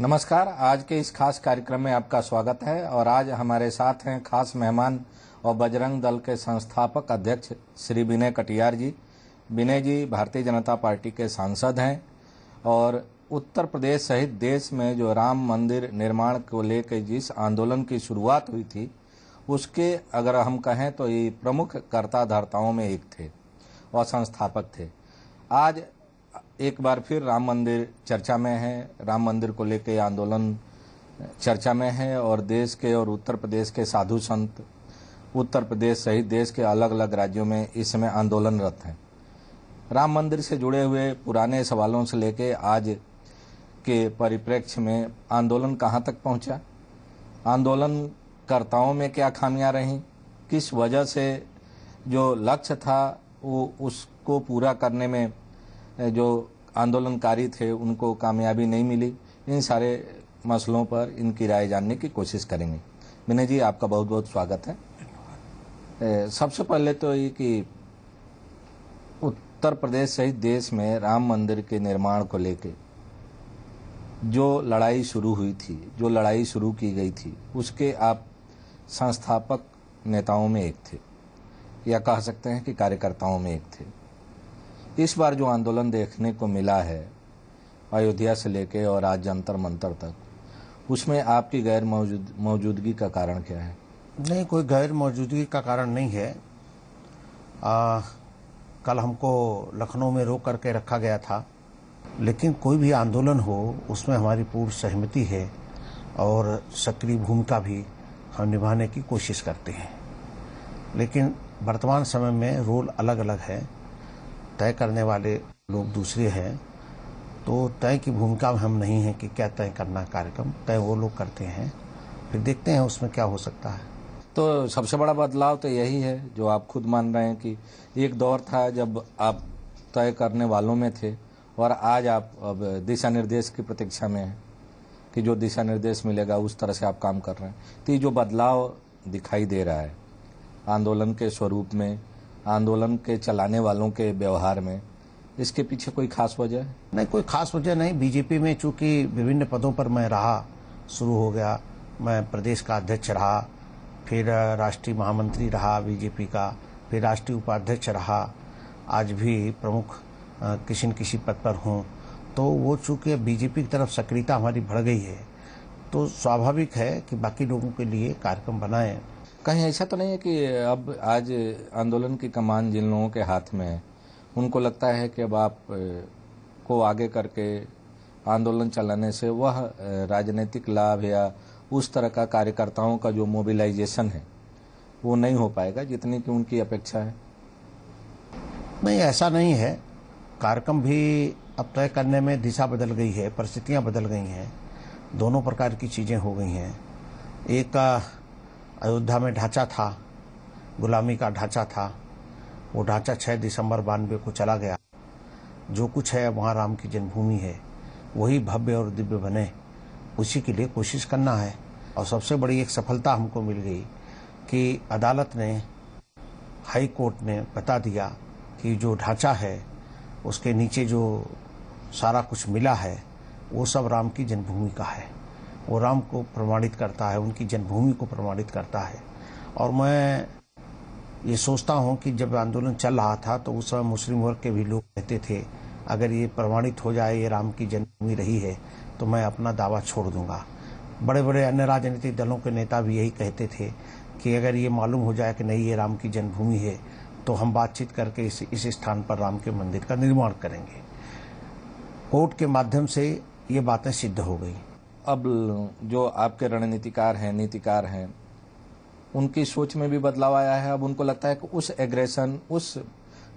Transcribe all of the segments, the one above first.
नमस्कार। आज के इस खास कार्यक्रम में आपका स्वागत है और आज हमारे साथ हैं खास मेहमान और बजरंग दल के संस्थापक अध्यक्ष श्री विनय कटियार जी। विनय जी भारतीय जनता पार्टी के सांसद हैं और उत्तर प्रदेश सहित देश में जो राम मंदिर निर्माण को लेकर जिस आंदोलन की शुरुआत हुई थी उसके अगर हम कहें तो ये प्रमुख कर्ता धर्ताओं में एक थे और संस्थापक थे। आज एक बार फिर राम मंदिर चर्चा में है, राम मंदिर को लेकर आंदोलन चर्चा में है और देश के और उत्तर प्रदेश के साधु संत उत्तर प्रदेश सहित देश के अलग अलग राज्यों में इस समय आंदोलनरत हैं। राम मंदिर से जुड़े हुए पुराने सवालों से लेकर आज के परिप्रेक्ष्य में आंदोलन कहां तक पहुंचा, आंदोलनकर्ताओं में क्या खामियां रहीं, किस वजह से जो लक्ष्य था वो उसको पूरा करने में जो आंदोलनकारी थे उनको कामयाबी नहीं मिली, इन सारे मसलों पर इनकी राय जानने की कोशिश करेंगे। विनय जी आपका बहुत बहुत स्वागत है। सबसे पहले तो ये कि उत्तर प्रदेश सहित देश में राम मंदिर के निर्माण को लेके जो लड़ाई शुरू हुई थी, जो लड़ाई शुरू की गई थी, उसके आप संस्थापक नेताओं में एक थे या कह सकते हैं कि कार्यकर्ताओं में एक थे। इस बार जो आंदोलन देखने को मिला है अयोध्या से लेके और आज जंतर मंतर तक, उसमें आपकी गैर मौजूदगी का कारण क्या है? नहीं, कोई गैर मौजूदगी का कारण नहीं है। कल हमको लखनऊ में रोक करके रखा गया था, लेकिन कोई भी आंदोलन हो उसमें हमारी पूर्ण सहमति है और सक्रिय भूमिका भी हम निभाने की कोशिश करते हैं। लेकिन वर्तमान समय में रोल अलग अलग है, तय करने वाले लोग दूसरे हैं, तो तय की भूमिका में हम नहीं हैं कि क्या तय करना कार्यक्रम, तय वो लोग करते हैं, फिर देखते हैं उसमें क्या हो सकता है। तो सबसे बड़ा बदलाव तो यही है जो आप खुद मान रहे हैं कि एक दौर था जब आप तय करने वालों में थे और आज आप अब दिशा निर्देश की प्रतीक्षा में हैं कि जो दिशा निर्देश मिलेगा उस तरह से आप काम कर रहे हैं। तो ये जो बदलाव दिखाई दे रहा है आंदोलन के स्वरूप में, आंदोलन के चलाने वालों के व्यवहार में, इसके पीछे कोई खास वजह है? नहीं, कोई खास वजह नहीं। बीजेपी में चूंकि विभिन्न पदों पर मैं रहा, शुरू हो गया, मैं प्रदेश का अध्यक्ष रहा, फिर राष्ट्रीय महामंत्री रहा बीजेपी का, फिर राष्ट्रीय उपाध्यक्ष रहा, आज भी प्रमुख किसी न किसी पद पर हूँ, तो वो चूंकि बीजेपी की तरफ सक्रियता हमारी बढ़ गई है तो स्वाभाविक है कि बाकी लोगों के लिए कार्यक्रम बनाएं। कहीं ऐसा तो नहीं है कि अब आज आंदोलन की कमान जिन लोगों के हाथ में है उनको लगता है कि अब आप को आगे करके आंदोलन चलाने से वह राजनीतिक लाभ या उस तरह का कार्यकर्ताओं का जो मोबिलाइजेशन है वो नहीं हो पाएगा जितनी कि उनकी अपेक्षा है? नहीं, ऐसा नहीं है। कार्यक्रम भी अब तय करने में दिशा बदल गई है, परिस्थितियां बदल गई हैं, दोनों प्रकार की चीजें हो गई हैं। एक अयोध्या में ढांचा था, गुलामी का ढांचा था, वो ढांचा 6 दिसंबर 92 को चला गया। जो कुछ है वहाँ राम की जन्मभूमि है, वही भव्य और दिव्य बने, उसी के लिए कोशिश करना है। और सबसे बड़ी एक सफलता हमको मिल गई कि अदालत ने, हाई कोर्ट ने बता दिया कि जो ढांचा है उसके नीचे जो सारा कुछ मिला है वो सब राम की जन्मभूमि का है, वो राम को प्रमाणित करता है, उनकी जन्मभूमि को प्रमाणित करता है। और मैं ये सोचता हूँ कि जब आंदोलन चल रहा था तो उस समय मुस्लिम वर्ग के भी लोग कहते थे अगर ये प्रमाणित हो जाए ये राम की जन्मभूमि रही है तो मैं अपना दावा छोड़ दूंगा। बड़े बड़े अन्य राजनीतिक दलों के नेता भी यही कहते थे कि अगर ये मालूम हो जाए कि नहीं ये राम की जन्मभूमि है तो हम बातचीत करके इस स्थान पर राम के मंदिर का निर्माण करेंगे। कोर्ट के माध्यम से ये बातें सिद्ध हो गई। अब जो आपके रणनीतिकार हैं, नीतिकार हैं, उनकी सोच में भी बदलाव आया है। अब उनको लगता है कि उस एग्रेशन, उस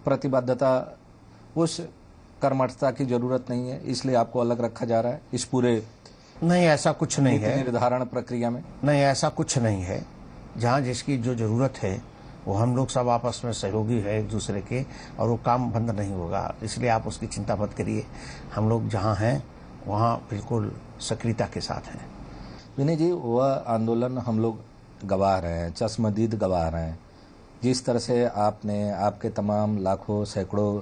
प्रतिबद्धता, उस कर्मठता की जरूरत नहीं है, इसलिए आपको अलग रखा जा रहा है इस पूरे नहीं, ऐसा कुछ नहीं है निर्धारण प्रक्रिया में। नहीं, ऐसा कुछ नहीं है। जहाँ जिसकी जो जरूरत है वो हम लोग सब आपस में सहयोगी है एक दूसरे के, और वो काम बंद नहीं होगा, इसलिए आप उसकी चिंता मत करिए। हम लोग जहाँ हैं वहाँ बिल्कुल सक्रियता के साथ हैं। विनय जी, वह आंदोलन हम लोग गवाह रहे हैं, चश्मदीद गवाह रहे हैं, जिस तरह से आपने, आपके तमाम लाखों सैकड़ों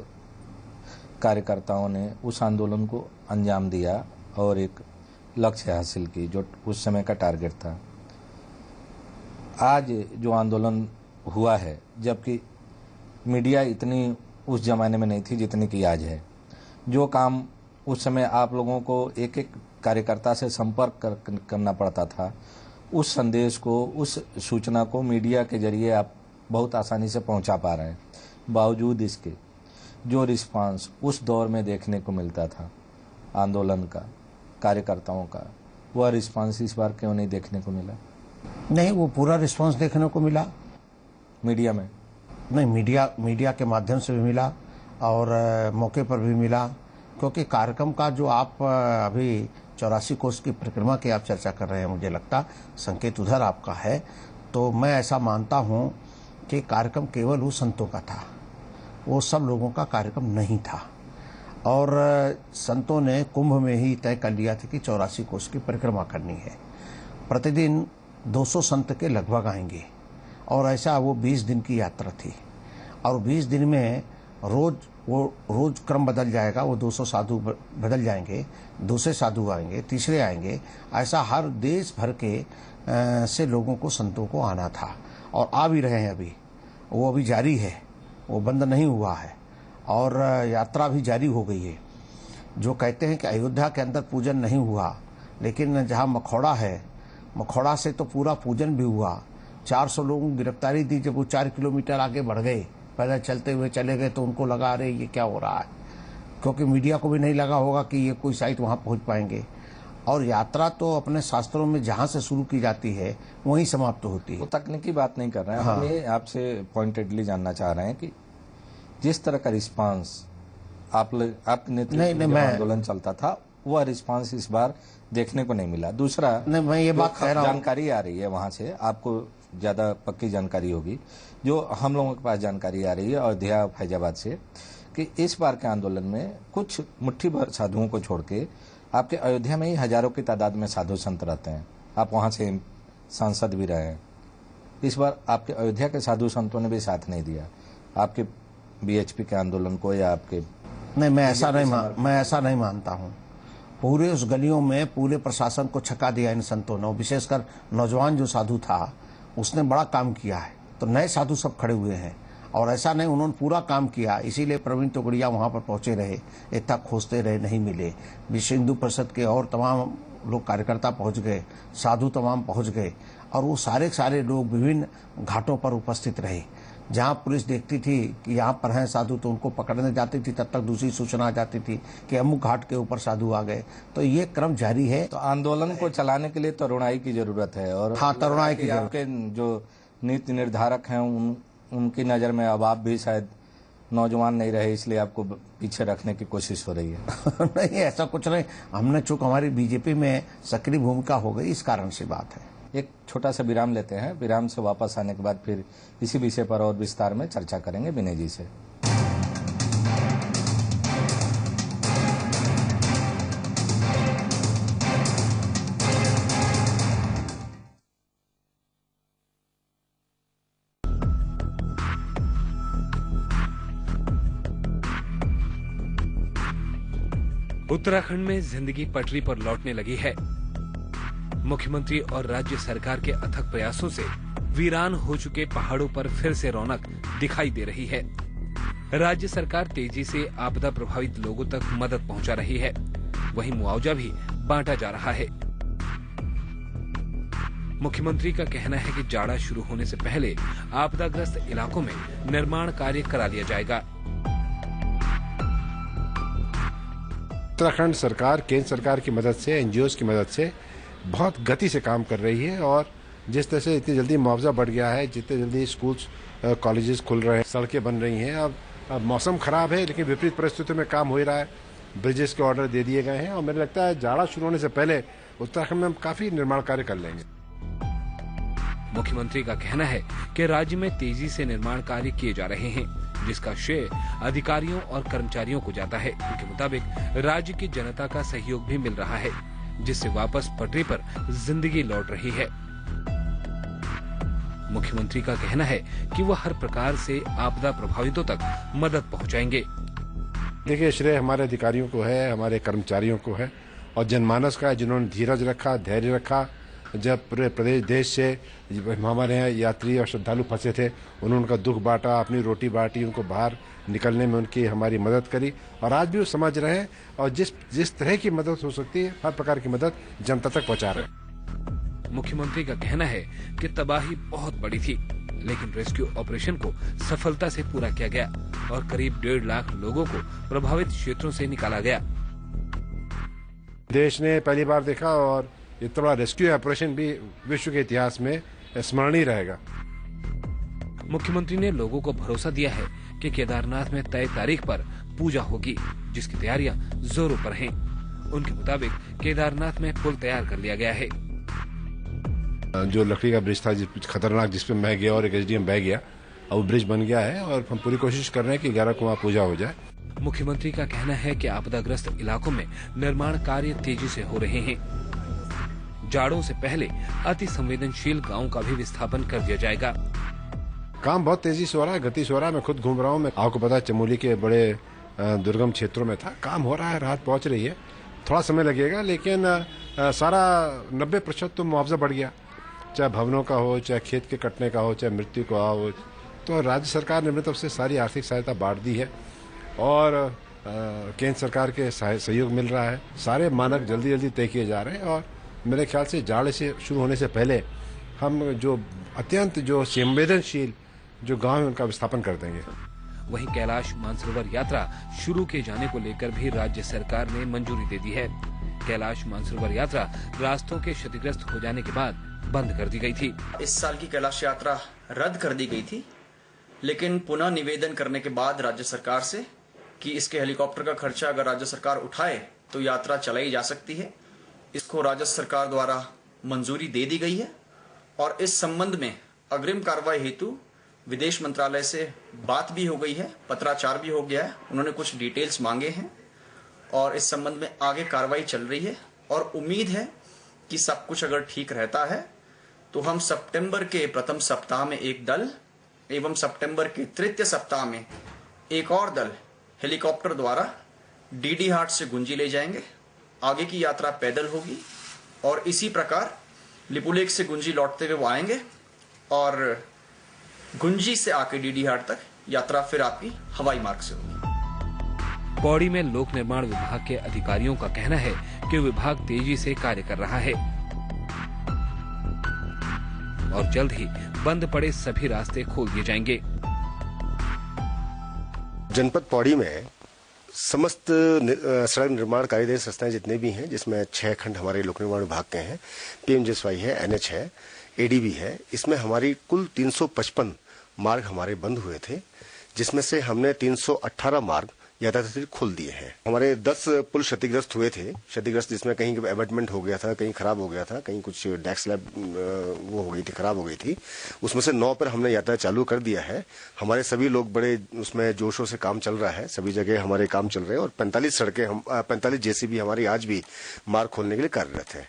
कार्यकर्ताओं ने उस आंदोलन को अंजाम दिया और एक लक्ष्य हासिल की, जो उस समय का टारगेट था। आज जो आंदोलन हुआ है, जबकि मीडिया इतनी उस जमाने में नहीं थी जितनी कि आज है। जो काम उस समय आप लोगों को एक एक कार्यकर्ता से संपर्क करना पड़ता था, उस संदेश को, उस सूचना को मीडिया के जरिए आप बहुत आसानी से पहुंचा पा रहे हैं। बावजूद इसके जो रिस्पांस उस दौर में देखने को मिलता था आंदोलन का, कार्यकर्ताओं का, वह रिस्पांस इस बार क्यों नहीं देखने को मिला? नहीं, वो पूरा रिस्पांस देखने को मिला मीडिया में। नहीं, मीडिया के माध्यम से भी मिला और मौके पर भी मिला, क्योंकि कार्यक्रम का जो आप अभी 84 कोस की परिक्रमा की आप चर्चा कर रहे हैं, मुझे लगता संकेत उधर आपका है। तो मैं ऐसा मानता हूं कि कार्यक्रम केवल उस संतों का था, वो सब लोगों का कार्यक्रम नहीं था। और संतों ने कुंभ में ही तय कर लिया था कि 84 कोस की परिक्रमा करनी है। प्रतिदिन 200 संत के लगभग आएंगे और ऐसा वो 20 दिन की यात्रा थी। और 20 दिन में रोज क्रम बदल जाएगा, वो 200 साधु बदल जाएंगे, दूसरे साधु आएंगे, तीसरे आएंगे, ऐसा हर देश भर के से लोगों को, संतों को आना था और आ भी रहे हैं। अभी वो अभी जारी है, वो बंद नहीं हुआ है और यात्रा भी जारी हो गई है। जो कहते हैं कि अयोध्या के अंदर पूजन नहीं हुआ, लेकिन जहाँ मखौड़ा है, मखौड़ा से तो पूरा पूजन भी हुआ। 400 लोगों को गिरफ्तारी दी जब वो 4 किलोमीटर आगे बढ़ गए, पहले चलते हुए चले गए, तो उनको लगा अरे ये क्या हो रहा है, क्योंकि मीडिया को भी नहीं लगा होगा कि ये कोई साइट वहाँ पहुँच पाएंगे। और यात्रा तो अपने शास्त्रों में जहाँ से शुरू की जाती है वहीं समाप्त होती है। वो तकनीकी बात नहीं कर रहे हैं। हाँ। हम ये आपसे पॉइंटेडली जानना चाह रहे हैं कि जिस तरह का रिस्पांस आपके नेतृत्व में आंदोलन चलता था, वह रिस्पांस इस बार देखने को नहीं मिला। दूसरा, नहीं, मैं ये बात कह रहा हूं, जानकारी आ रही है वहां से, आपको ज्यादा पक्की जानकारी होगी, जो हम लोगों के पास जानकारी आ रही है अयोध्या फैजाबाद से, कि इस बार के आंदोलन में कुछ मुट्ठी भर साधुओं को छोड़ के आपके अयोध्या में ही हजारों की तादाद में साधु संत रहते हैं। आप वहां से सांसद भी रहे हैं। इस बार आपके अयोध्या के साधु संतों ने भी साथ नहीं दिया आपके बीएचपी के आंदोलन को, या आपके नहीं, मैं ऐसा नहीं मानता हूं। पूरे उस गलियों में पूरे प्रशासन को छका दिया इन संतों ने, विशेषकर नौजवान जो साधु था उसने बड़ा काम किया है। तो नए साधु सब खड़े हुए हैं और ऐसा नहीं, उन्होंने पूरा काम किया। इसीलिए प्रवीण तोगड़िया वहां पर पहुंचे रहे, इतना खोजते रहे, नहीं मिले। विश्व हिंदू परिषद के और तमाम लोग कार्यकर्ता पहुंच गए, साधु तमाम पहुंच गए और वो सारे लोग विभिन्न घाटों पर उपस्थित रहे। जहां पुलिस देखती थी कि यहाँ पर हैं साधु तो उनको पकड़ने जाती थी, तब तक दूसरी सूचना आ जाती थी कि अमुक घाट के ऊपर साधु आ गए। तो ये क्रम जारी है। तो आंदोलन को चलाने के लिए तरुणाई की जरूरत है। और हाँ, तरुणाई की जरूरत। आपके जो नीति निर्धारक हैं उनकी नजर में अब आप भी शायद नौजवान नहीं रहे, इसलिए आपको पीछे रखने की कोशिश हो रही है। नहीं, ऐसा कुछ नहीं। हमने चूंकि हमारी बीजेपी में सक्रिय भूमिका हो गई, इस कारण से बात है। एक छोटा सा विराम लेते हैं। विराम से वापस आने के बाद फिर इसी विषय पर और विस्तार में चर्चा करेंगे विनय जी से। उत्तराखंड में जिंदगी पटरी पर लौटने लगी है। मुख्यमंत्री और राज्य सरकार के अथक प्रयासों से वीरान हो चुके पहाड़ों पर फिर से रौनक दिखाई दे रही है। राज्य सरकार तेजी से आपदा प्रभावित लोगों तक मदद पहुंचा रही है, वहीं मुआवजा भी बांटा जा रहा है। मुख्यमंत्री का कहना है कि जाड़ा शुरू होने से पहले आपदाग्रस्त इलाकों में निर्माण कार्य करा लिया जाएगा। उत्तराखंड सरकार केंद्र सरकार की मदद से, एनजीओज की मदद से बहुत गति से काम कर रही है और जिस तरह से इतनी जल्दी मुआवजा बढ़ गया है, जितने जल्दी स्कूल्स कॉलेजेस खुल रहे हैं, सड़कें बन रही हैं। अब मौसम खराब है लेकिन विपरीत परिस्थितियों में काम हो ही रहा है। ब्रिजेस के ऑर्डर दे दिए गए हैं और मुझे लगता है जाड़ा शुरू होने से पहले उत्तराखंड में हम काफी निर्माण कार्य कर लेंगे। मुख्यमंत्री का कहना है कि राज्य में तेजी से निर्माण कार्य किए जा रहे हैं, जिसका श्रेय अधिकारियों और कर्मचारियों को जाता है। उनके मुताबिक राज्य की जनता का सहयोग भी मिल रहा है, जिससे वापस पटरी पर जिंदगी लौट रही है। मुख्यमंत्री का कहना है कि वह हर प्रकार से आपदा प्रभावितों तक मदद पहुंचाएंगे। देखिए, श्रेय हमारे अधिकारियों को है, हमारे कर्मचारियों को है और जनमानस का, जिन्होंने धीरज रखा, धैर्य रखा। जब पूरे प्रदेश देश से हमारे यहाँ यात्री और श्रद्धालु फंसे थे, उन्होंने उनका दुख बांटा, अपनी रोटी बांटी, उनको बाहर निकलने में उनकी हमारी मदद करी। और आज भी वो समझ रहे हैं और जिस तरह की मदद हो सकती है, हर प्रकार की मदद जनता तक पहुंचा रहे हैं। मुख्यमंत्री का कहना है कि तबाही बहुत बड़ी थी, लेकिन रेस्क्यू ऑपरेशन को सफलता से पूरा किया गया और करीब 1.5 लाख लोगों को प्रभावित क्षेत्रों से निकाला गया। देश ने पहली बार देखा और इतना बड़ा रेस्क्यू ऑपरेशन भी विश्व के इतिहास में स्मरणीय रहेगा। मुख्यमंत्री ने लोगों को भरोसा दिया है कि केदारनाथ में तय तारीख पर पूजा होगी, जिसकी तैयारियां जोरों पर हैं। उनके मुताबिक केदारनाथ में पुल तैयार कर लिया गया है। जो लकड़ी का ब्रिज था, खतरनाक, जिसपे मैं गया और एक एसडीएम बह गया, अब वो ब्रिज बन गया है और हम पूरी कोशिश कर रहे हैं कि 11 को वहाँ पूजा हो जाए। मुख्यमंत्री का कहना है कि आपदाग्रस्त इलाकों में निर्माण कार्य तेजी से हो रहे हैं। जाड़ों से पहले अति संवेदनशील गांवों का भी विस्थापन कर दिया जाएगा। काम बहुत तेजी से हो रहा है, गति से हो रहा है। मैं खुद घूम रहा हूँ। आपको पता है, चमोली के बड़े दुर्गम क्षेत्रों में था, काम हो रहा है, राहत पहुंच रही है। थोड़ा समय लगेगा, लेकिन सारा 90% तो मुआवजा बढ़ गया, चाहे भवनों का हो, चाहे खेत के कटने का हो, चाहे मृत्यु का हो। तो राज्य सरकार ने अपनी तरफ से सारी आर्थिक सहायता बांट दी है और केंद्र सरकार के सहयोग मिल रहा है। सारे मानक जल्दी जल्दी तय किए जा रहे हैं और मेरे ख्याल से जाड़े से शुरू होने से पहले हम जो अत्यंत जो संवेदनशील जो गांव है उनका विस्थापन कर देंगे। वहीं कैलाश मानसरोवर यात्रा शुरू किए जाने को लेकर भी राज्य सरकार ने मंजूरी दे दी है। कैलाश मानसरोवर यात्रा रास्तों के क्षतिग्रस्त हो जाने के बाद बंद कर दी गई थी। इस साल की कैलाश यात्रा रद्द कर दी गई थी, लेकिन पुनः निवेदन करने के बाद राज्य सरकार से कि इसके हेलीकॉप्टर का खर्चा अगर राज्य सरकार उठाए तो यात्रा चलाई जा सकती है, इसको राज्य सरकार द्वारा मंजूरी दे दी गई है। और इस संबंध में अग्रिम कार्रवाई हेतु विदेश मंत्रालय से बात भी हो गई है, पत्राचार भी हो गया है। उन्होंने कुछ डिटेल्स मांगे हैं और इस संबंध में आगे कार्रवाई चल रही है और उम्मीद है कि सब कुछ अगर ठीक रहता है तो हम सितंबर के प्रथम सप्ताह में एक दल एवं सितंबर के तृतीय सप्ताह में एक और दल हेलीकॉप्टर द्वारा डीडी हाट से गुंजी ले जाएंगे। आगे की यात्रा पैदल होगी और इसी प्रकार लिपुलेख से गुंजी लौटते हुए वो आएंगे और गुंजी से आके डीडी हाट तक यात्रा फिर आपकी हवाई मार्ग से होगी। पौड़ी में लोक निर्माण विभाग के अधिकारियों का कहना है कि विभाग तेजी से कार्य कर रहा है और जल्द ही बंद पड़े सभी रास्ते खोल दिए जाएंगे। जनपद पौड़ी में समस्त सड़क निर्माण कार्यदायी संस्थाएं जितने भी हैं, जिसमें 6 खंड हमारे लोक निर्माण विभाग के हैं, पीएमजीएसवाई है, एनएच है, एडीबी है। इसमें हमारी कुल 355 मार्ग हमारे बंद हुए थे, जिसमें से हमने 318 मार्ग यातायात खोल दिए हैं। हमारे 10 पुल क्षतिग्रस्त हुए थे, क्षतिग्रस्त जिसमें कहीं एबेटमेंट हो गया था, कहीं खराब हो गया था, कहीं कुछ डेक स्लैब वो हो गई थी, खराब हो गई थी। उसमें से 9 पर हमने यातायात चालू कर दिया है। हमारे सभी लोग बड़े उसमें जोशों से काम चल रहा है, सभी जगह हमारे काम चल रहे हैं और 45 सड़कें 45 जेसीबी हमारी आज भी मार्ग खोलने के लिए कार्यरत है।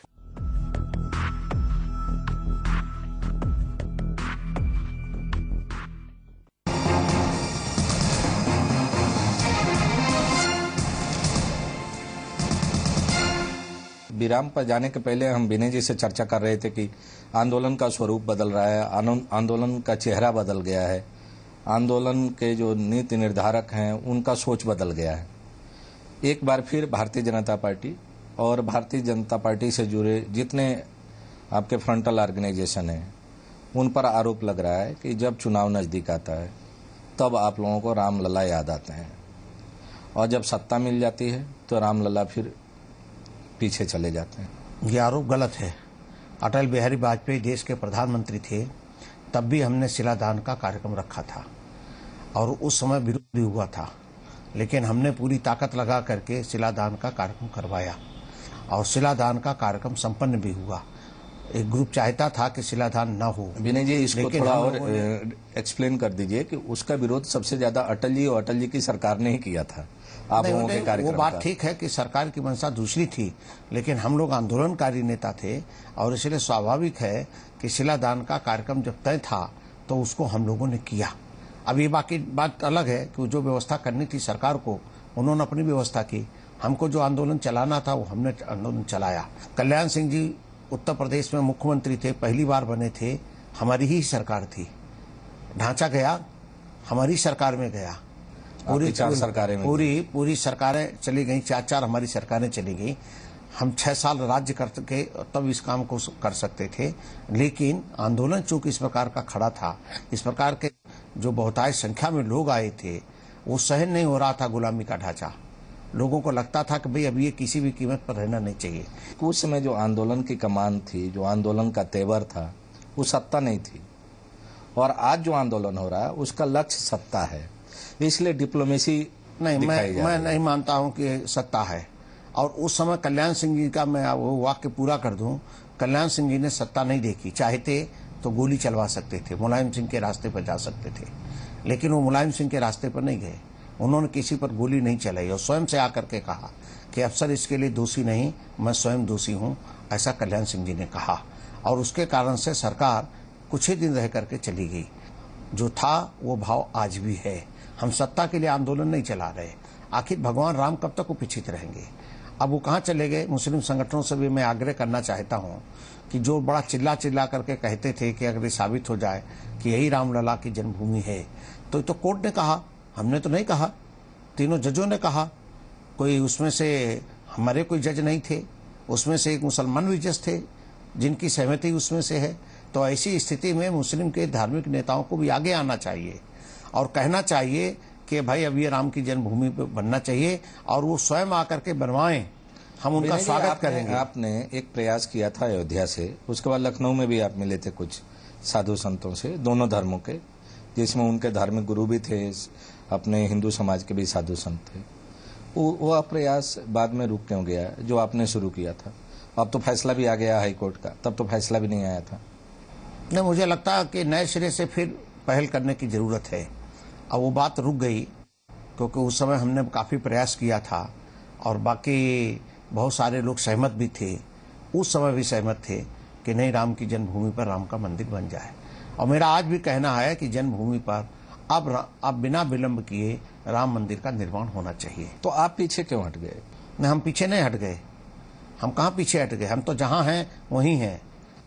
विराम पर जाने के पहले हम विनय जी से चर्चा कर रहे थे कि आंदोलन का स्वरूप बदल रहा है, आंदोलन का चेहरा बदल गया है, आंदोलन के जो नीति निर्धारक हैं उनका सोच बदल गया है। एक बार फिर भारतीय जनता पार्टी और भारतीय जनता पार्टी से जुड़े जितने आपके फ्रंटल ऑर्गेनाइजेशन हैं उन पर आरोप लग रहा है कि जब चुनाव नज़दीक आता है तब आप लोगों को रामलला याद आते हैं और जब सत्ता मिल जाती है तो रामलला फिर पीछे चले जाते हैं। ये आरोप गलत है। अटल बिहारी वाजपेयी देश के प्रधानमंत्री थे, तब भी हमने शिलादान का कार्यक्रम रखा था और उस समय विरोध भी हुआ था, लेकिन हमने पूरी ताकत लगा करके शिलादान का कार्यक्रम करवाया और शिलादान का कार्यक्रम संपन्न भी हुआ। एक ग्रुप चाहता था कि शिलादान न हो। विनय जी, इसको थोड़ा और एक्सप्लेन कर दीजिए कि उसका विरोध सबसे ज्यादा अटल जी और अटल जी की सरकार ने ही किया था। आप लोगों के कार्यक्रम वो बात ठीक है कि सरकार की मंशा दूसरी थी, लेकिन हम लोग आंदोलनकारी नेता थे और इसलिए स्वाभाविक है कि शिलादान का कार्यक्रम जब तय था तो उसको हम लोगों ने किया। अब ये बाकी बात अलग है कि जो व्यवस्था करनी थी सरकार को, उन्होंने अपनी व्यवस्था की हमको जो आंदोलन चलाना था वो हमने आंदोलन चलाया। कल्याण सिंह जी उत्तर प्रदेश में मुख्यमंत्री थे, पहली बार बने थे, हमारी ही सरकार थी। ढांचा गया, हमारी सरकार में गया। पूरी 4 सरकारें में पूरी सरकारें चली गई, 4 हमारी सरकारें चली गई। हम 6 साल राज्य करके तब इस काम को कर सकते थे, लेकिन आंदोलन चूंकि इस प्रकार का खड़ा था, इस प्रकार के जो बहुतायत संख्या में लोग आए थे, वो सहन नहीं हो रहा था गुलामी का ढांचा। लोगों को लगता था कि भाई अब ये किसी भी कीमत पर रहना नहीं चाहिए। उस समय जो आंदोलन की कमान थी, जो आंदोलन का तेवर था, वो सत्ता नहीं थी, और आज जो आंदोलन हो रहा है उसका लक्ष्य सत्ता है, इसलिए डिप्लोमेसी नहीं, मैं नहीं मानता हूं कि सत्ता है। और उस समय कल्याण सिंह जी का मैं वो वाक्य पूरा कर दूं, कल्याण सिंह जी ने सत्ता नहीं देखी। चाहते तो गोली चलवा सकते थे, मुलायम सिंह के रास्ते पर जा सकते थे, लेकिन वो मुलायम सिंह के रास्ते पर नहीं गए। उन्होंने किसी पर गोली नहीं चलाई और स्वयं से आकर के कहा कि अफसर इसके लिए दोषी नहीं, मैं स्वयं दोषी हूं, ऐसा कल्याण सिंह जी ने कहा। और उसके कारण से सरकार कुछ ही दिन रह करके चली गई। जो था वो भाव आज भी है। हम सत्ता के लिए आंदोलन नहीं चला रहे। आखिर भगवान राम कब तक उपेक्षित रहेंगे? अब वो कहाँ चले गए? मुस्लिम संगठनों से भी मैं आग्रह करना चाहता हूँ कि जो बड़ा चिल्ला चिल्ला करके कहते थे कि अगर ये साबित हो जाए कि यही रामलला की जन्मभूमि है, तो कोर्ट ने कहा, हमने तो नहीं कहा, तीनों जजों ने कहा। कोई उसमें से हमारे कोई जज नहीं थे, उसमें से एक मुसलमान भी जज थे जिनकी सहमति उसमें से है। तो ऐसी स्थिति में मुस्लिम के धार्मिक नेताओं को भी आगे आना चाहिए और कहना चाहिए कि भाई अब ये राम की जन्मभूमि पे बनना चाहिए, और वो स्वयं आकर के बनवाएं, हम उनका स्वागत करेंगे। आपने एक प्रयास किया था अयोध्या से, उसके बाद लखनऊ में भी आप मिले थे कुछ साधु संतों से, दोनों धर्मों के, जिसमें उनके धार्मिक गुरु भी थे, अपने हिंदू समाज के भी साधु संत थे। वो प्रयास बाद में रुक क्यों गया जो आपने शुरू किया था? अब तो फैसला भी आ गया हाई कोर्ट का, तब तो फैसला भी नहीं आया था। नहीं, मुझे लगता है कि नए सिरे से फिर पहल करने की जरूरत है। अब वो बात रुक गई क्योंकि उस समय हमने काफी प्रयास किया था और बाकी बहुत सारे लोग सहमत भी थे, उस समय भी सहमत थे कि नहीं, राम की जन्मभूमि पर राम का मंदिर बन जाए। और मेरा आज भी कहना है कि जन्मभूमि पर अब बिना विलंब किए राम मंदिर का निर्माण होना चाहिए। तो आप पीछे क्यों हट गए? नहीं, हम पीछे नहीं हट गए। हम कहाँ पीछे हट गए? हम तो जहाँ हैं वहीं हैं।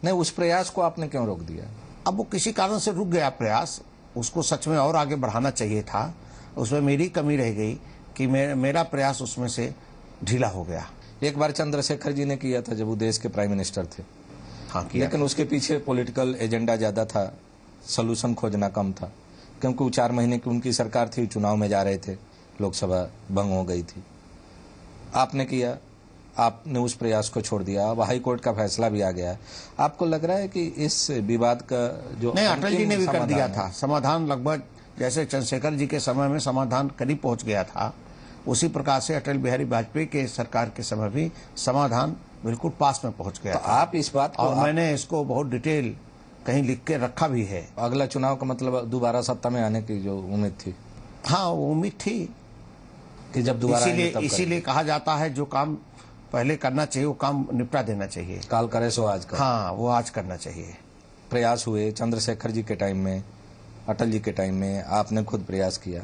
नहीं, उस प्रयास को आपने क्यों रोक दिया? अब वो किसी कारण से रुक गया प्रयास, उसको सच में और आगे बढ़ाना चाहिए था। उसमें मेरी कमी रह गई कि मेरा प्रयास उसमें से ढीला हो गया। एक बार चंद्रशेखर जी ने किया था जब वो देश के प्राइम मिनिस्टर थे। हाँ, किया। लेकिन उसके पीछे पॉलिटिकल एजेंडा ज्यादा था, सलूशन खोजना कम था, क्योंकि वो 4 महीने की उनकी सरकार थी, चुनाव में जा रहे थे, लोकसभा भंग हो गई थी। आपने किया, आपने उस प्रयास को छोड़ दिया, अब हाई कोर्ट का फैसला भी आ गया। आपको लग रहा है कि इस विवाद का जो नहीं, अटल जी ने भी कर दिया था समाधान, लगभग जैसे चंद्रशेखर जी के समय में समाधान करीब पहुंच गया था, उसी प्रकार से अटल बिहारी वाजपेयी के सरकार के समय भी समाधान बिल्कुल पास में पहुंच गया तो था। आप इस बात को, और मैंने इसको बहुत डिटेल कहीं लिख के रखा भी है। अगला चुनाव का मतलब दोबारा सत्ता में आने की जो उम्मीद थी? हाँ, वो उम्मीद थी कि जब दोबारा इसीलिए कहा जाता है जो काम पहले करना चाहिए वो काम निपटा देना चाहिए। काल करे सो आज कर। हाँ, वो आज करना चाहिए। प्रयास हुए चंद्रशेखर जी के टाइम में, अटल जी के टाइम में, आपने खुद प्रयास किया।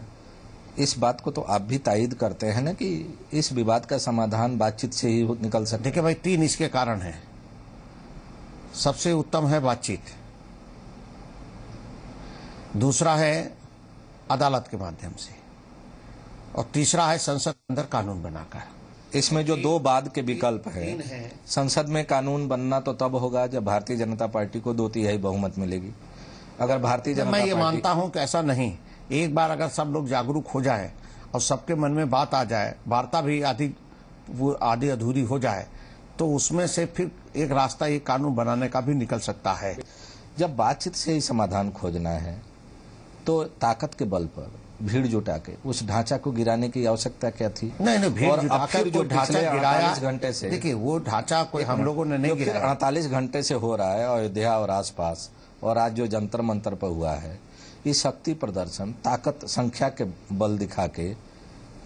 इस बात को तो आप भी तायद करते हैं ना कि इस विवाद का समाधान बातचीत से ही निकल सकता है? देखिए भाई, 3 इसके कारण हैं। सबसे उत्तम है बातचीत, दूसरा है अदालत के माध्यम से, और तीसरा है संसद के अंदर कानून बनाकर। इसमें जो 2 बाद के विकल्प है, संसद में कानून बनना तो तब होगा जब भारतीय जनता पार्टी को 2/3 बहुमत मिलेगी। अगर भारतीय जनता मैं ये मानता हूं कि ऐसा नहीं, एक बार अगर सब लोग जागरूक हो जाए और सबके मन में बात आ जाए, वार्ता भी आधी अधूरी हो जाए, तो उसमें से फिर एक रास्ता ये कानून बनाने का भी निकल सकता है। जब बातचीत से ही समाधान खोजना है तो ताकत के बल पर भीड़ जुटा के उस ढांचा को गिराने की आवश्यकता क्या थी? नहीं, भीड़ जुटाकर जो ढांचा गिराया, 48 घंटे से, देखिए वो ढांचा कोई हम लोगों ने नहीं गिराया। 48 घंटे से हो रहा है अयोध्या और आसपास, और आज जो जंतर मंतर पर हुआ है, ये शक्ति प्रदर्शन, ताकत, संख्या के बल दिखा के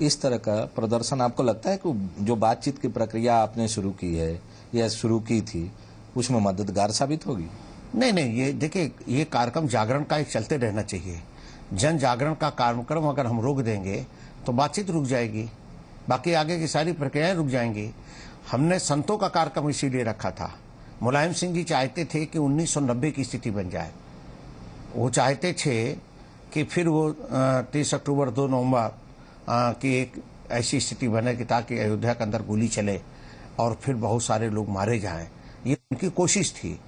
इस तरह का प्रदर्शन, आपको लगता है कि जो बातचीत की प्रक्रिया आपने शुरू की है या शुरू की थी, उसमें मददगार साबित होगी? नहीं, ये देखिए, ये कार्यक्रम जागरण का एक चलते रहना चाहिए। जन जागरण का कार्यक्रम अगर हम रोक देंगे तो बातचीत रुक जाएगी। बाकी आगे की सारी प्रक्रियाएं रुक जाएंगी। हमने संतों का कार्यक्रम इसीलिए रखा था। मुलायम सिंह जी चाहते थे कि 1990 की स्थिति बन जाए। वो चाहते थे कि फिर वो 30 अक्टूबर 2 नवंबर की एक ऐसी स्थिति बने कि ताकि अयोध्या के अंदर गोली चले और फिर बहुत सारे लोग मारे जाएं। ये उनकी कोशिश थी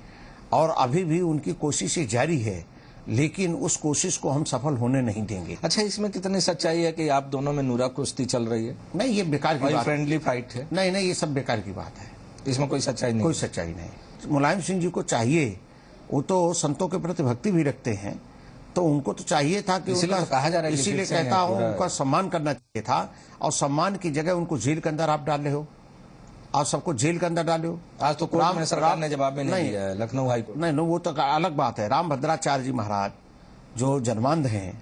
और अभी भी उनकी कोशिश जारी है, लेकिन उस कोशिश को हम सफल होने नहीं देंगे। अच्छा, इसमें कितनी सच्चाई है कि आप दोनों में नूरा कुश्ती चल रही है? नहीं, ये बेकार की बात, फ्रेंडली फाइट है। नहीं, ये सब बेकार की बात है। इसमें कोई सच्चाई नहीं, कोई सच्चाई नहीं। मुलायम सिंह जी को चाहिए, वो तो संतों के प्रति भक्ति भी रखते हैं, तो उनको तो चाहिए था कि इसीलिए कहा जा रहा है, इसीलिए कहता हूँ उनका सम्मान करना चाहिए था। और सम्मान की जगह उनको जेल के अंदर आप डाले हो, आप सबको जेल के अंदर डाले हो। आज तो कोर्ट में सरकार ने जवाब में नहीं दिया है, लखनऊ हाईकोर्ट। नहीं, वो तो अलग बात है। रामभद्राचार्य जी महाराज जो जन्मांध हैं,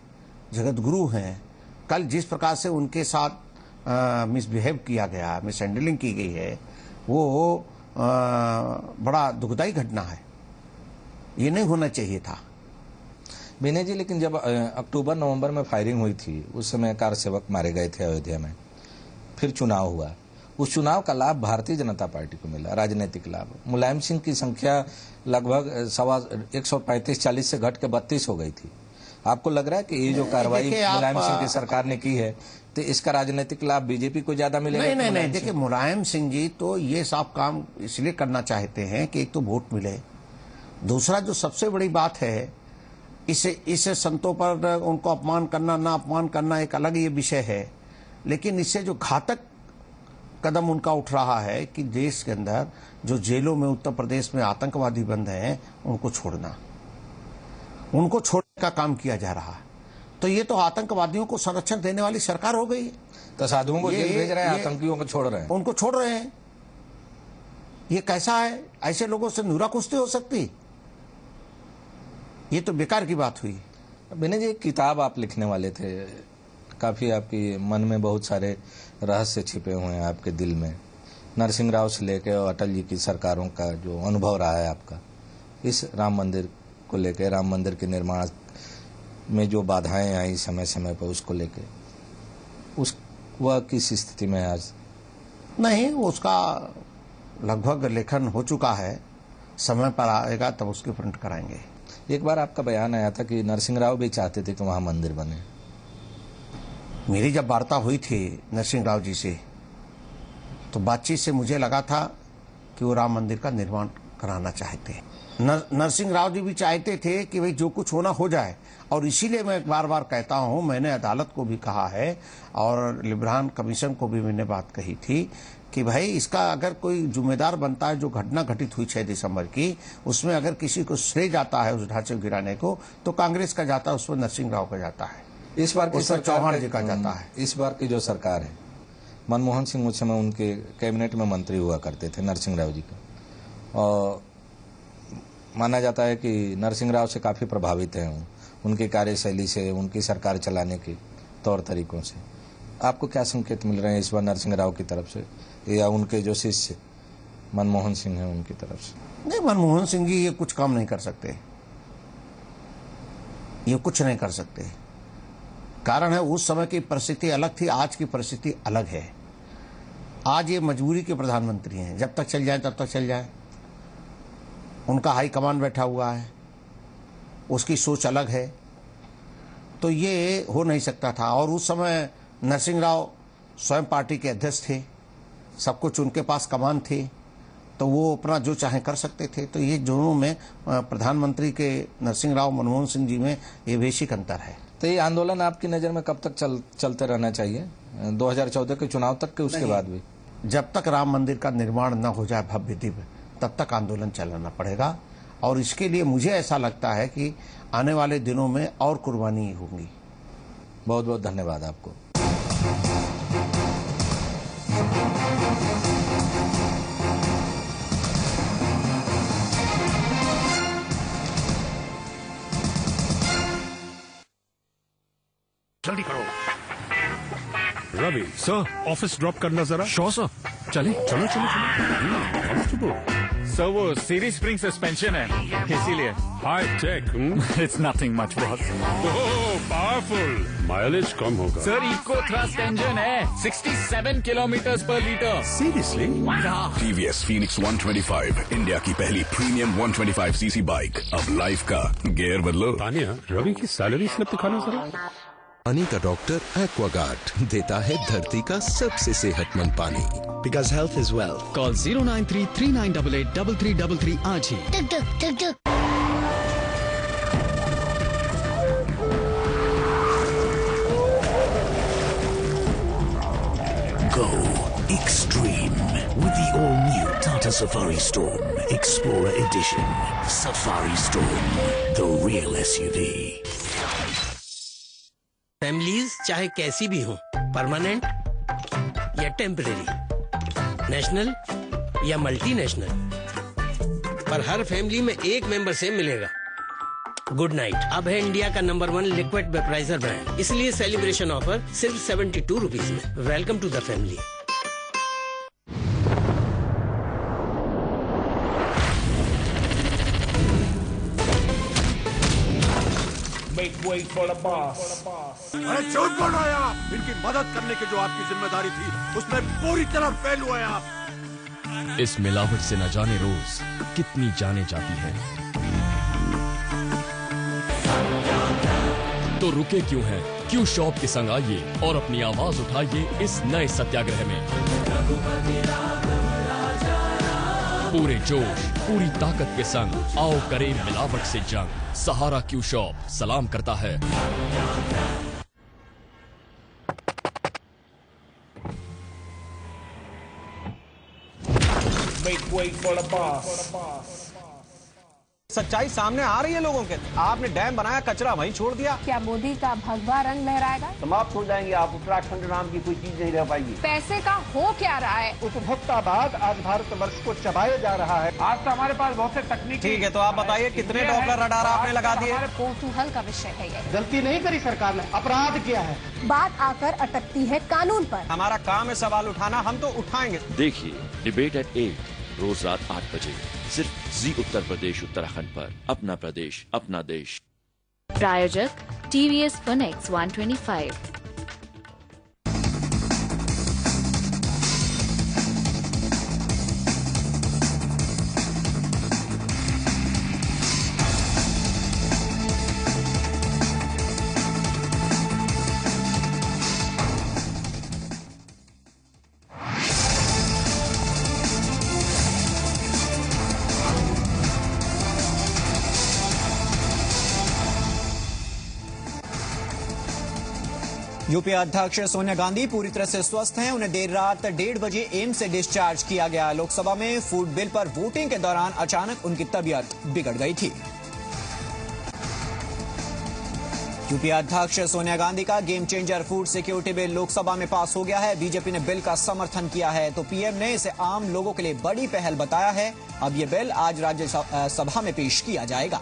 जगत गुरु हैं, कल जिस प्रकार से उनके साथ मिसबिहेव किया गया, मिसहैंडलिंग की गई है, वो बड़ा दुखदायी घटना है। ये नहीं होना चाहिए था। विनय जी, लेकिन जब अक्टूबर नवंबर में फायरिंग हुई थी, उस समय कार सेवक मारे गए थे अयोध्या में, फिर चुनाव हुआ, उस चुनाव का लाभ भारतीय जनता पार्टी को मिला, राजनीतिक लाभ। मुलायम सिंह की संख्या लगभग 135-40 से घट के 32 हो गई थी। आपको लग रहा है कि ये जो कार्रवाई मुलायम सिंह की सरकार ने की है, तो इसका राजनीतिक लाभ बीजेपी को ज्यादा मिलेगा? नहीं, देखिए, मुलायम सिंह जी तो ये सब काम इसलिए करना चाहते हैं कि एक तो वोट मिले, दूसरा जो सबसे बड़ी बात है, इसे संतों पर उनको अपमान करना ना अपमान करना एक अलग ये विषय है, लेकिन इससे जो घातक कदम उनका उठ रहा है कि देश के अंदर जो जेलों में उत्तर प्रदेश में आतंकवादी बंद हैं, उनको छोड़ना, उनको छोड़ने का काम किया जा रहा है। तो ये तो आतंकवादियों को संरक्षण देने वाली सरकार हो गई। तो साधुओं को जेल भेज रहे हैं, आतंकियों को छोड़ रहे हैं, उनको छोड़ रहे हैं। ये कैसा है? ऐसे लोगों से नूरा कुश्ती हो सकती? ये तो बेकार की बात हुई। विनय जी, एक किताब आप लिखने वाले थे, काफी आपकी मन में बहुत सारे रहस्य छिपे हुए हैं आपके दिल में। नरसिंह राव से लेकर और अटल जी की सरकारों का जो अनुभव रहा है आपका, इस राम मंदिर को लेकर, राम मंदिर के निर्माण में जो बाधाएं आई समय समय पर, उसको लेकर वह किस स्थिति में है आज? नहीं, उसका लगभग लेखन हो चुका है, समय पर आएगा तब उसकी प्रिंट कराएंगे। एक बार आपका बयान आया था कि नरसिंह राव भी चाहते थे कि वहां मंदिर बने। मेरी जब वार्ता हुई थी नरसिंह राव जी से, तो बातचीत से मुझे लगा था कि वो राम मंदिर का निर्माण कराना चाहते हैं। नरसिंह राव जी भी चाहते थे कि भाई जो कुछ होना हो जाए, और इसीलिए मैं बार बार कहता हूं, मैंने अदालत को भी कहा है और लिब्रान कमीशन को भी मैंने बात कही थी कि भाई इसका अगर कोई जिम्मेदार बनता है, जो घटना घटित हुई 6 दिसंबर की, उसमें अगर किसी को श्रेय जाता है उस ढांचे को गिराने को, तो कांग्रेस का जाता है, उस पर नरसिंह राव का जाता है, इस बार की सरकार चौहान जी का जाता है। इस बार की जो सरकार है, मनमोहन सिंह उस समय उनके कैबिनेट में मंत्री हुआ करते थे, नरसिंह राव जी का, और माना जाता है कि नरसिंह राव से काफी प्रभावित हैं, उनकी कार्यशैली से, उनकी सरकार चलाने के तौर तरीकों से। आपको क्या संकेत मिल रहे हैं इस बार नरसिंह राव की तरफ से या उनके जो शिष्य मनमोहन सिंह हैं उनकी तरफ से? नहीं, मनमोहन सिंह जी ये कुछ काम नहीं कर सकते, ये कुछ नहीं कर सकते। कारण है उस समय की परिस्थिति अलग थी, आज की परिस्थिति अलग है। आज ये मजबूरी के प्रधानमंत्री हैं, जब तक चल जाए तब तक चल जाए। उनका हाई कमान बैठा हुआ है, उसकी सोच अलग है, तो ये हो नहीं सकता था। और उस समय नरसिंह राव स्वयं पार्टी के अध्यक्ष थे, सब कुछ उनके पास कमान थी, तो वो अपना जो चाहे कर सकते थे। तो ये दोनों में, प्रधानमंत्री के नरसिंह राव, मनमोहन सिंह जी में ये बेसिक अंतर है। तो ये आंदोलन आपकी नजर में कब तक चलते रहना चाहिए? 2014 के चुनाव तक के उसके बाद भी? जब तक राम मंदिर का निर्माण न हो जाए भव्य दिव्य, तब तक आंदोलन चलाना पड़ेगा। और इसके लिए मुझे ऐसा लगता है कि आने वाले दिनों में और कुर्बानी होंगी। बहुत बहुत धन्यवाद आपको। जल्दी करो। रवि सर, ऑफिस ड्रॉप करना जरा। श्योर सर, चले चलो चलो चलो। सर, वो सीरीज स्प्रिंग सस्पेंशन है, इसीलिए। High tech. It's nothing much, boss. Oh, powerful. Mileage कम होगा। सर, इको थ्रस्ट इंजन है, 67 kilometre per litre. Seriously? TVS Phoenix 125, India की पहली प्रीमियम 125cc बाइक। अब लाइफ का गियर बदलो। तानिया, रवि की सैलरी स्लिप दिखाना जरा। पानी का डॉक्टर एक्वागार्ड देता है धरती का सबसे सेहतमंद पानी। Because health is wealth. Call 093-3988-3333 आज ही। टुक टुक टुक टुक। Go extreme with the all-new Tata Safari Storm Explorer Edition. Safari Storm, the real SUV. Families चाहे कैसी भी हो, परमानेंट या टेम्परेरी, नेशनल या मल्टीनेशनल, पर हर फैमिली में एक मेंबर सेम मिलेगा। गुड नाइट अब है इंडिया का नंबर 1 लिक्विड वेपराइजर ब्रांड, इसलिए सेलिब्रेशन ऑफर सिर्फ 72 रुपीज में। Welcome to the family. Wait for the boss. अरे झूठ बोल रहे हैं आप। इनकी मदद करने की जो आपकी जिम्मेदारी थी उसमें पूरी तरह फेल हुए आप। इस मिलावट से न जाने रोज कितनी जाने जाती है, तो रुके क्यों हैं? क्यू शॉप के संग आइए और अपनी आवाज उठाइए इस नए सत्याग्रह में। पूरे जोश, पूरी ताकत के संग आओ करें मिलावट से जंग। सहारा क्यू शॉप सलाम करता है। Wait for the boss. सच्चाई सामने आ रही है लोगों के। आपने डैम बनाया, कचरा वहीं छोड़ दिया। क्या मोदी का भगवा रंग लहराएगा? समाप्त हो जाएंगे आप, उत्तराखंड नाम की कोई चीज नहीं रह पाएगी। पैसे का हो क्या रहा है? उपभोक्तावाद आज भारतवर्ष को चबाया जा रहा है। आज तो हमारे पास बहुत से तकनीक। ठीक है, तो आप बताइए कितने डॉपलर रडार आपने लगा दिए? हमारे कौतूहल का विषय है ये। गलती नहीं करी सरकार ने, अपराध किया है। बात आकर अटकती है कानून पर। हमारा काम है सवाल उठाना, हम तो उठाएंगे। देखिए डिबेट एट 8 रोज रात 8 बजे सिर्फ जी उत्तर प्रदेश उत्तराखंड पर। अपना प्रदेश अपना देश। प्रायोजक TVS Phoenix 125। यूपीए अध्यक्ष सोनिया गांधी पूरी तरह से स्वस्थ हैं। उन्हें देर रात 1:30 बजे एम्स से डिस्चार्ज किया गया। लोकसभा में फूड बिल पर वोटिंग के दौरान अचानक उनकी तबीयत बिगड़ गई थी। यूपीए अध्यक्ष सोनिया गांधी का game changer food security bill Lok Sabha में पास हो गया है। बीजेपी ने बिल का समर्थन किया है तो पीएम ने इसे आम लोगों के लिए बड़ी पहल बताया है। अब ये बिल आज राज्यसभा में पेश किया जाएगा।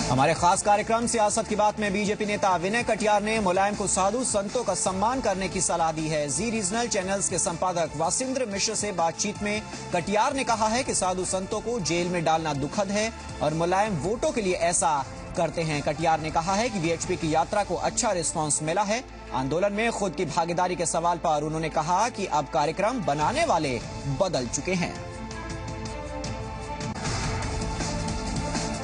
हमारे खास कार्यक्रम सियासत की बात में बीजेपी नेता विनय कटियार ने मुलायम को साधु संतों का सम्मान करने की सलाह दी है। जी रीजनल चैनल्स के संपादक वासिंद्र मिश्र से बातचीत में कटियार ने कहा है कि साधु संतों को जेल में डालना दुखद है और मुलायम वोटों के लिए ऐसा करते हैं। कटियार ने कहा है कि वीएचपी की यात्रा को अच्छा रिस्पांस मिला है। आंदोलन में खुद की भागीदारी के सवाल पर उन्होंने कहा कि अब कार्यक्रम बनाने वाले बदल चुके हैं।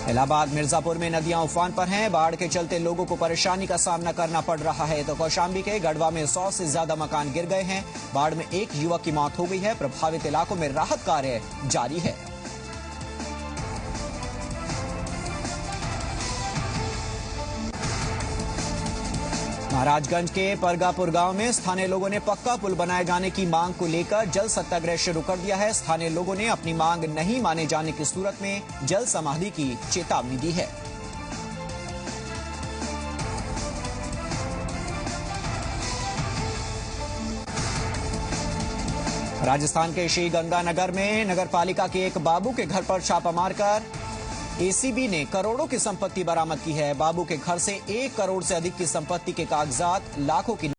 इलाहाबाद मिर्जापुर में नदियां उफान पर हैं। बाढ़ के चलते लोगों को परेशानी का सामना करना पड़ रहा है तो कौशाम्बी के गढ़वा में 100 से ज्यादा मकान गिर गए हैं। बाढ़ में एक युवक की मौत हो गई है। प्रभावित इलाकों में राहत कार्य जारी है। महाराजगंज के परगापुर गांव में स्थानीय लोगों ने पक्का पुल बनाए जाने की मांग को लेकर जल सत्याग्रह शुरू कर दिया है। स्थानीय लोगों ने अपनी मांग नहीं माने जाने की सूरत में जल समाधि की चेतावनी दी है। राजस्थान के श्री गंगानगर में नगरपालिका के एक बाबू के घर पर छापा मारकर एसीबी ने करोड़ों की संपत्ति बरामद की है। बाबू के घर से 1 करोड़ से अधिक की संपत्ति के कागजात, लाखों की